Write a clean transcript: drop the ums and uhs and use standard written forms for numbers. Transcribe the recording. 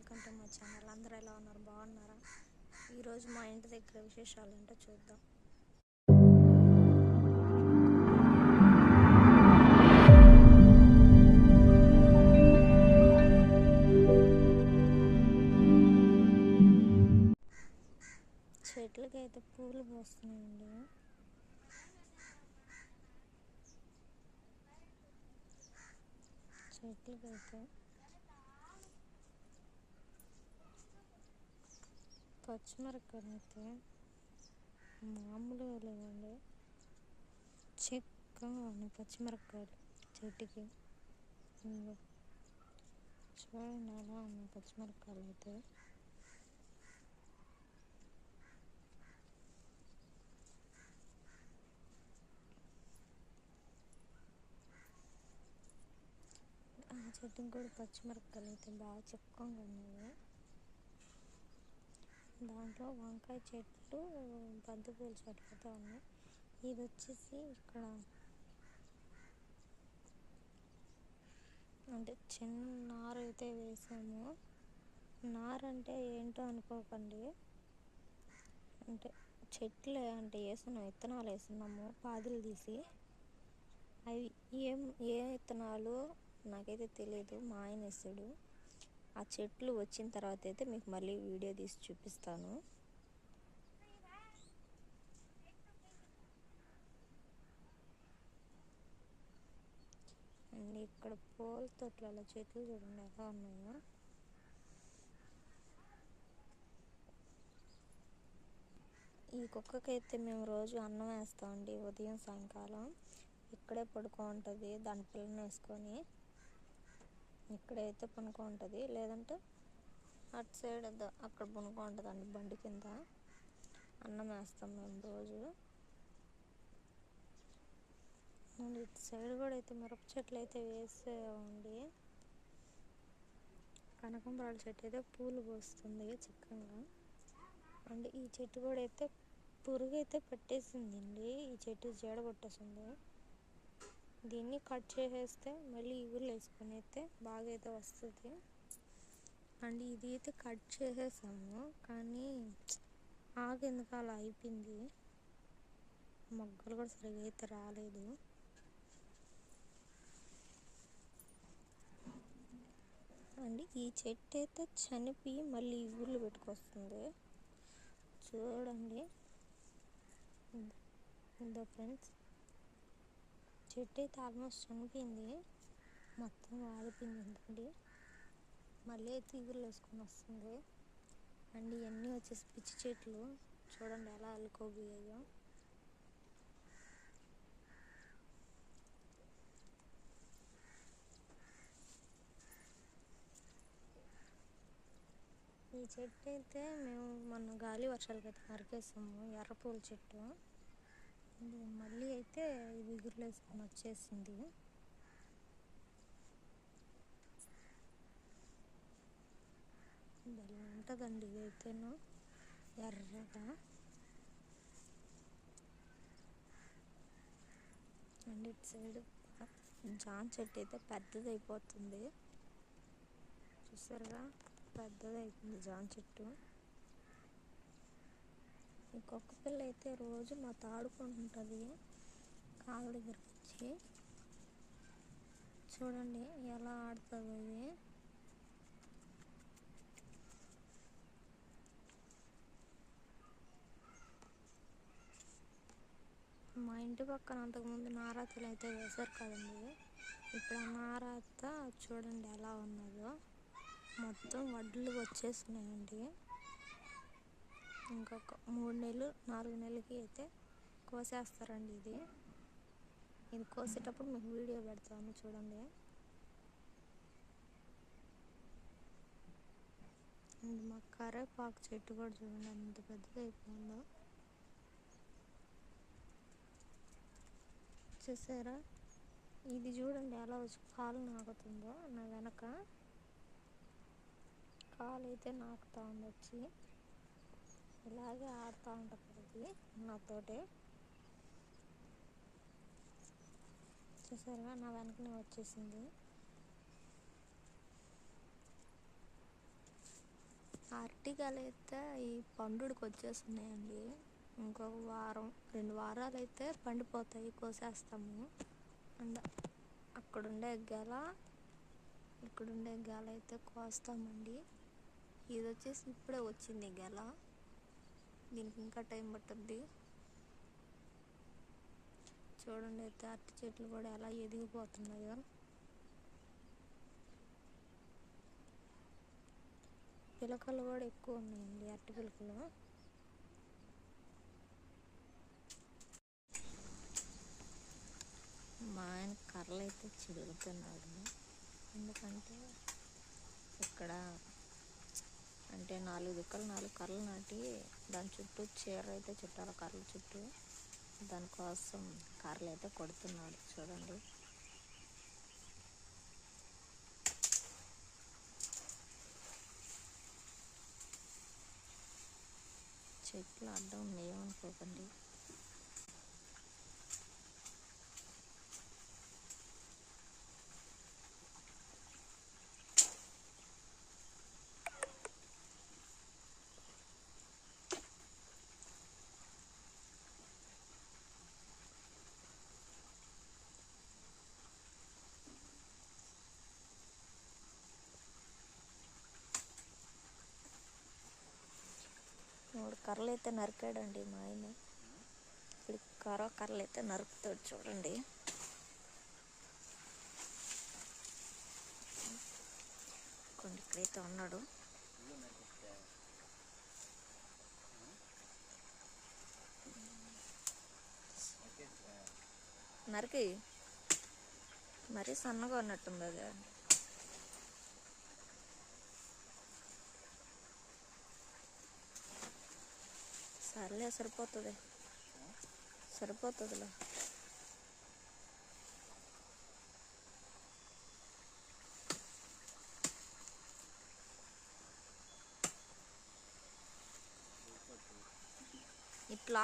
Welcome to my channel. అందరూ ఎలా ఉన్నారు? బాగున్నారా? ఈరోజు మా ఇంటి దగ్గర విశేషాలు ఏంటో చూద్దాం. చెట్లకి అయితే పూలు పోస్తున్నాయండి. చెట్లకైతే పచ్చిమిరపకాయలు అయితే మామూలుగా లేదండి, చిక్కగా ఉన్నాయి పచ్చిమిరపకాయలు చెట్టుకి. చూడండి ఎలా ఉన్నాయి పచ్చిమిరపకాయలు అయితే. ఆ చెట్టుకి కూడా పచ్చిమిరపకాయలు అయితే బాగా చిక్కగా ఉన్నాయి. దాంట్లో వంకాయ చెట్లు, బంతిపూల చెట్లు అయితే ఉన్నాయి. ఇది వచ్చేసి ఇక్కడ అంటే చిన్న నారు అయితే వేసాము. నారు అంటే ఏంటో అనుకోకండి, అంటే చెట్లే అంటే వేస్తున్నాం, విత్తనాలు వేస్తున్నాము పాదులు తీసి. అవి ఏ విత్తనాలు నాకైతే తెలియదు, మా ఆయన వేసాడు. ఆ చెట్లు వచ్చిన తర్వాత అయితే మీకు మళ్ళీ వీడియో తీసి చూపిస్తాను. అండ్ ఇక్కడ పూల తోటలలో చెట్లు చూడండి ఎలా ఉన్నాయో. ఈ కుక్కకైతే మేము రోజు అన్నం వేస్తామండి, ఉదయం సాయంకాలం. ఇక్కడే పడుకుంటుంది, దాని పిల్లని వేసుకొని ఇక్కడైతే పనుకుంటుంది, లేదంటే అటు సైడ్ అక్కడ పనుకుంటుందండి బండి కింద. అన్నం వేస్తాం మేము రోజు. అండ్ ఇటు సైడ్ కూడా అయితే మిరప చెట్లు అయితే వేసామండి. కనకంబరాల చెట్టు అయితే పూలు పోస్తుంది చిక్కగా. అండ్ ఈ చెట్టు కూడా అయితే పురుగు అయితే పట్టేసిందండి, ఈ చెట్టు జడ కొట్టేసింది. దీన్ని కట్ చేసేస్తే మళ్ళీ ఇగురు వేసుకొని అయితే బాగా అయితే వస్తుంది. అండ్ ఇది అయితే కట్ చేసేసాము, కానీ ఆగెందుకు అలా అయిపోయింది, మొగ్గలు కూడా సరిగా అయితే రాలేదు. అండ్ ఈ చెట్టు అయితే చనిపోయి మళ్ళీ ఇగుర్లు పెట్టుకొస్తుంది. చూడండి ఇదో ఫ్రెండ్స్, చెట్టు అయితే ఆల్మోస్ట్ చనిపోయింది, మొత్తం వాడిపోయింది. మళ్ళీ అయితే ఇగుర్లు వేసుకొని వస్తుంది. అండ్ ఇవన్నీ వచ్చేసి పిచ్చి చెట్లు, చూడండి ఎలా అల్లుకోబోయాయో. ఈ చెట్టు అయితే మేము మొన్న గాలి వర్షాలకి అయితే నరికేసాము, ఎర్రపూల చెట్టు. మళ్ళీ అయితే ఇగుర్లు వేసుకొని వచ్చేసింది. భలే ఉంటుందండి ఇది అయితేను, ఎర్రగా. అండ్ ఇటు సైడ్ జామ చెట్టు అయితే పెద్దది అయిపోతుంది, చూసారుగా పెద్దది అయిపోయింది జామ చెట్టు. ఇంకొక పిల్ల అయితే రోజు మాతో ఆడుకుంటుంటుంది కాళ్ళ దగ్గరకు వచ్చి. చూడండి ఎలా ఆడుతుంది అది. మా ఇంటి పక్కన అంతకుముందు నారాతలు అయితే వేశారు కదండి, ఇప్పుడు ఆ నారాత చూడండి ఎలా ఉన్నదో, మొత్తం వడ్లు వచ్చేస్తున్నాయండి. ఇంకొక 3 నెలలు 4 నెలలకి అయితే కోసేస్తారండి. ఇది కోసేటప్పుడు మీకు వీడియో పెడతాను చూడండి. అండ్ మా కరేపాకు చెట్టు కూడా చూడండి ఎంత పెద్దగా అయిపోయిందో, చూసారా? ఇది చూడండి ఎలా వచ్చి కాలు నాకుతుందో, నా వెనక కాలు అయితే నాకుతూ ఉంది వచ్చి. ఇలాగే ఆడుతూ ఉంటుంది అది నాతోటే. చూసారుగా నా వెనకనే వచ్చేసింది. అరటికాయలు అయితే ఈ పండుకి వచ్చేస్తున్నాయండి. ఇంకొక వారం 2 వారాలు అయితే పండిపోతాయి, కోసేస్తాము. అండ్ అక్కడుండే గెల ఇక్కడుండే గెల అయితే కోస్తామండి. ఇది వచ్చేసి ఇప్పుడే వచ్చింది గెల, దీనికి ఇంకా టైం పట్టుద్ది. చూడండి అయితే అరటి చెట్లు కూడా ఎలా ఎదిగిపోతున్నాయో. పిలకలు కూడా ఎక్కువ ఉన్నాయండి, అరటి పిలకలు. మా ఆయన కర్రలు అయితే చిదుగుతున్నాడు. ఎందుకంటే ఇక్కడ అంటే 4 దిక్కలు 4 కర్రలు నాటి దాని చుట్టూ చీర అయితే చుట్టాలి, కర్రల చుట్టూ. దానికోసం కర్రలు అయితే కొడుతున్నాడు చూడండి. చెట్లు అడ్డం ఉన్నాయేమనుకోకండి. మూడు కర్రలు అయితే నరికాడండి మా ఆయన. ఇప్పుడు కర్రలు అయితే నరుకుతాడు చూడండి. కొన్ని ఇక్కడైతే ఉన్నాడు. నరికి మరీ సన్నగా ఉన్నట్టుంది అది. సర్లే, సరిపోతుందిలే. ఇట్లా